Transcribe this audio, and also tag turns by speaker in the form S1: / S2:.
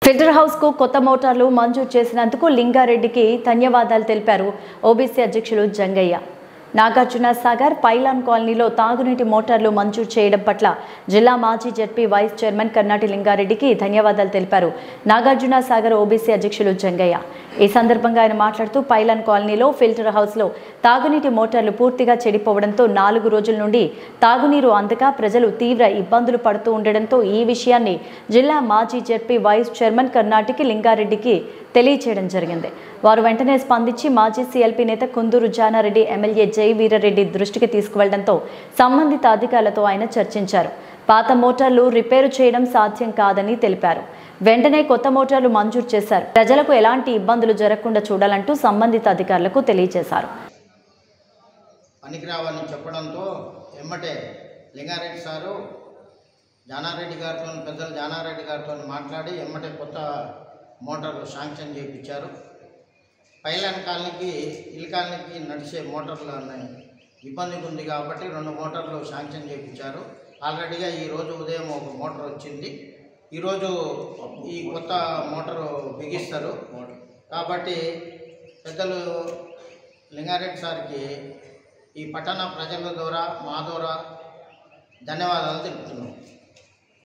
S1: Filter house కు కొత్త మోటార్లు మంజూరు చేసినందుకు లింగారెడ్డికి ధన్యవాదాలు తెలిపారు ఓబీసీ అధ్యక్షులు జంగయ్య. నాగార్జున సాగర్ పైలాన్ కాలనీలో తాగునీటి మోటార్లు మంజూరు చేయడం పట్ల జిల్లా మాజీ జెడ్పీ వైస్ చైర్మన్ కర్నాటి లింగారెడ్డికి ధన్యవాదాలు తెలిపారు నాగార్జున సాగర్ ఓబీసీ అధ్యక్షులు జంగయ్య. ఈ సందర్భంగా ఆయన మాట్లాడుతూ పైలాన్ కాలనీలో ఫిల్టర్ హౌస్లో తాగునీటి మోటార్లు పూర్తిగా చెడిపోవడంతో 4 రోజుల నుండి తాగునీరు అందక ప్రజలు తీవ్ర ఇబ్బందులు పడుతూ ఉండడంతో ఈ విషయాన్ని జిల్లా మాజీ జెడ్పీ వైస్ చైర్మన్ కర్నాటికి లింగారెడ్డికి తెలియచేయడం జరిగింది. వారు వెంటనే స్పందించి మాజీ సీఎల్పీ నేత కుందూరు జానారెడ్డి, ఎమ్మెల్యే జై వీరారెడ్డి దృష్టికి తీసుకువెళ్లడంతో సంబంధిత అధికారులతో ఆయన చర్చించారు. పాత మోటార్లు రిపేరు చేయడం సాధ్యం కాదని తెలిపారు. వెంటనే కొత్త మోటార్లు మంజూరు చేశారు. ప్రజలకు ఎలాంటి ఇబ్బందులు జరగకుండా చూడాలంటూ సంబంధిత అధికారులకు తెలియజేశారు.
S2: పనికిరావని చెప్పడంతో ఎమ్మటే లింగారెడ్డి సారు జానారెడ్డి గారితో పెద్దలు జానారెడ్డి గారితో మాట్లాడి ఎమ్మటే కొత్త మోటార్లు శాంక్షన్ చేయించారు. పైలాన్ కాలనీకి ఇల్లు కాలనీకి నడిచే మోటార్లు ఇబ్బంది ఉంది కాబట్టి 2 మోటార్లు శాంక్షన్ చేయించారు. ఆల్రెడీగా ఈరోజు ఉదయం ఒక మోటార్ వచ్చింది. ఈరోజు ఈ కొత్త మోటారు బిగిస్తారు కాబట్టి పెద్దలు లింగారెడ్డి సార్కి ఈ పట్టణ ప్రజల ద్వారా మా ద్వారా ధన్యవాదాలు తెలుపుతున్నాం.